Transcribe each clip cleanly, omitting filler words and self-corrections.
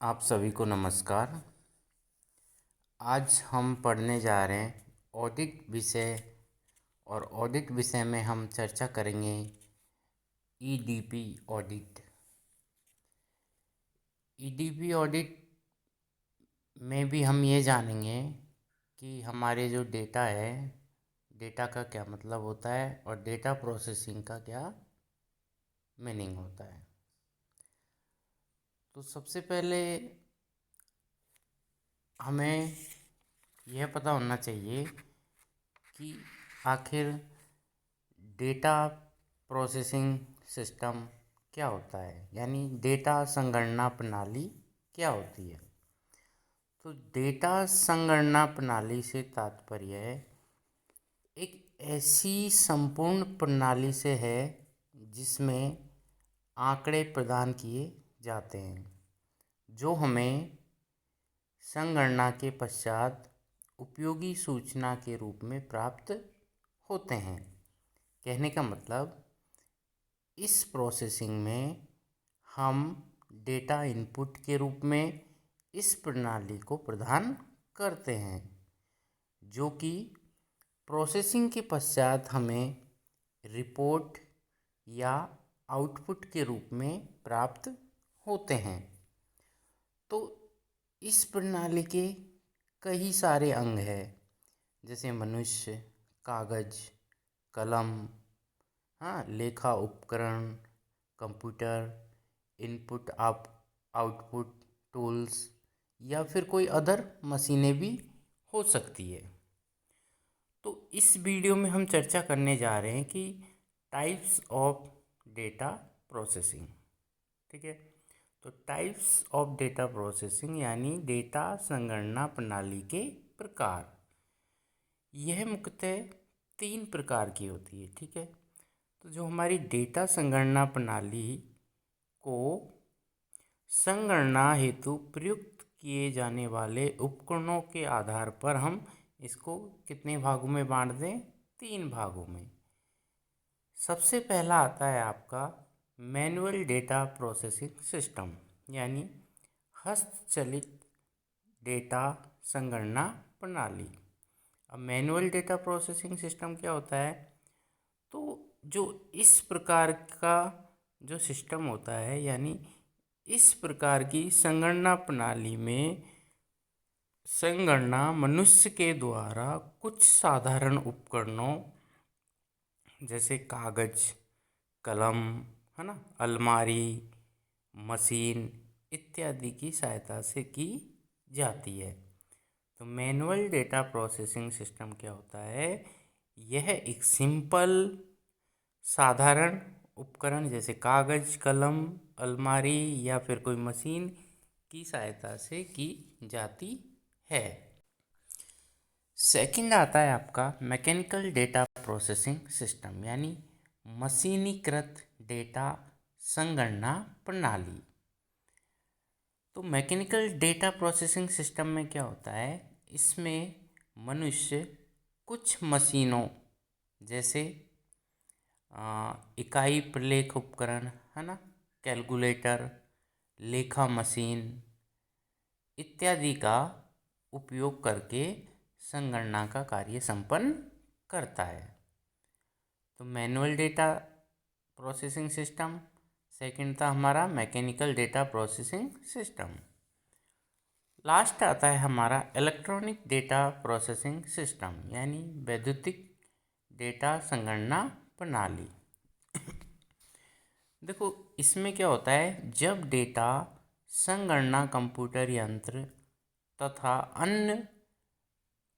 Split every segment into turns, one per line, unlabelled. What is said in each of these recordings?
आप सभी को नमस्कार। आज हम पढ़ने जा रहे हैं ऑडिट विषय। और ऑडिट विषय में हम चर्चा करेंगे ईडीपी ऑडिट। ईडीपी ऑडिट में भी हम ये जानेंगे कि हमारे जो डेटा है, डेटा का क्या मतलब होता है और डेटा प्रोसेसिंग का क्या मीनिंग होता है। तो सबसे पहले हमें यह पता होना चाहिए कि आखिर डेटा प्रोसेसिंग सिस्टम क्या होता है, यानी डेटा संगणना प्रणाली क्या होती है। तो डेटा संगणना प्रणाली से तात्पर्य है एक ऐसी संपूर्ण प्रणाली से है जिसमें आंकड़े प्रदान किए जाते हैं जो हमें संगणना के पश्चात उपयोगी सूचना के रूप में प्राप्त होते हैं। कहने का मतलब, इस प्रोसेसिंग में हम डेटा इनपुट के रूप में इस प्रणाली को प्रदान करते हैं, जो कि प्रोसेसिंग के पश्चात हमें रिपोर्ट या आउटपुट के रूप में प्राप्त होते हैं। तो इस प्रणाली के कई सारे अंग हैं, जैसे मनुष्य, कागज, कलम, हाँ, लेखा उपकरण, कंप्यूटर, इनपुट आउटपुट टूल्स या फिर कोई अदर मशीनें भी हो सकती है। तो इस वीडियो में हम चर्चा करने जा रहे हैं कि टाइप्स ऑफ डेटा प्रोसेसिंग। ठीक है। तो टाइप्स ऑफ डेटा प्रोसेसिंग यानी डेटा संगणना प्रणाली के प्रकार। यह मुख्यतः 3 प्रकार की होती है। ठीक है। तो जो हमारी डेटा संगणना प्रणाली को संगणना हेतु प्रयुक्त किए जाने वाले उपकरणों के आधार पर हम इसको कितने भागों में बांट दें? 3 भागों में। सबसे पहला आता है आपका मैनुअल डेटा प्रोसेसिंग सिस्टम, यानी हस्तचलित डेटा संगणना प्रणाली। अब मैनुअल डेटा प्रोसेसिंग सिस्टम क्या होता है? तो जो इस प्रकार का जो सिस्टम होता है, यानी इस प्रकार की संगणना प्रणाली में संगणना मनुष्य के द्वारा कुछ साधारण उपकरणों जैसे कागज, कलम, है ना, अलमारी, मशीन इत्यादि की सहायता से की जाती है। तो मैनुअल डेटा प्रोसेसिंग सिस्टम क्या होता है? यह एक सिंपल साधारण उपकरण जैसे कागज, कलम, अलमारी या फिर कोई मशीन की सहायता से की जाती है। सेकंड आता है आपका मैकेनिकल डेटा प्रोसेसिंग सिस्टम, यानी मशीनीकृत डेटा संगणना प्रणाली। तो मैकेनिकल डेटा प्रोसेसिंग सिस्टम में क्या होता है? इसमें मनुष्य कुछ मशीनों जैसे इकाई प्रलेख उपकरण, है ना, कैलकुलेटर, लेखा मशीन इत्यादि का उपयोग करके संगणना का कार्य संपन्न करता है। तो manual data processing system. Second था हमारा mechanical data processing system. Last आता है हमारा इलेक्ट्रॉनिक डेटा प्रोसेसिंग सिस्टम, यानी वैद्युतिक डेटा संगणना प्रणाली। देखो, इसमें क्या होता है, जब डेटा संगणना कंप्यूटर यंत्र तथा अन्य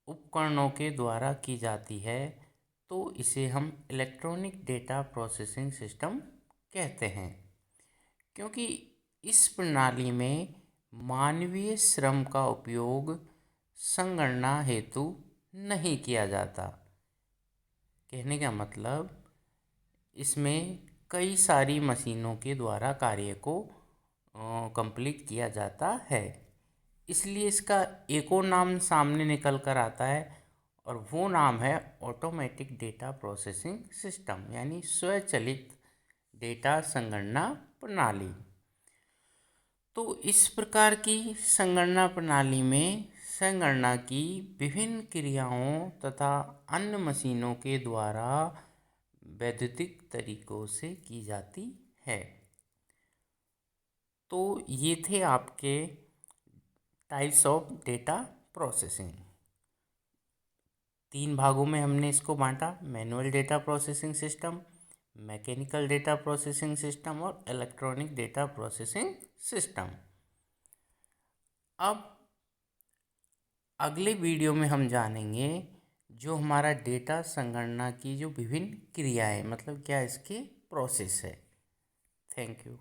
उपकरणों के द्वारा की जाती है तो इसे हम इलेक्ट्रॉनिक डेटा प्रोसेसिंग सिस्टम कहते हैं, क्योंकि इस प्रणाली में मानवीय श्रम का उपयोग संगणना हेतु नहीं किया जाता। कहने का मतलब, इसमें कई सारी मशीनों के द्वारा कार्य को कंप्लीट किया जाता है, इसलिए इसका एक और नाम सामने निकल कर आता है और वो नाम है ऑटोमेटिक डेटा प्रोसेसिंग सिस्टम, यानी स्वचालित डेटा संगणना प्रणाली। तो इस प्रकार की संगणना प्रणाली में संगणना की विभिन्न क्रियाओं तथा अन्य मशीनों के द्वारा वैद्युतिक तरीकों से की जाती है। तो ये थे आपके टाइप्स ऑफ डेटा प्रोसेसिंग। 3 भागों में हमने इसको बांटा: manual data processing system, mechanical data processing system और इलेक्ट्रॉनिक डेटा प्रोसेसिंग सिस्टम। अब अगले वीडियो में हम जानेंगे जो हमारा डेटा संगणना की जो विभिन्न क्रियाएं, मतलब क्या इसकी प्रोसेस है। Thank you.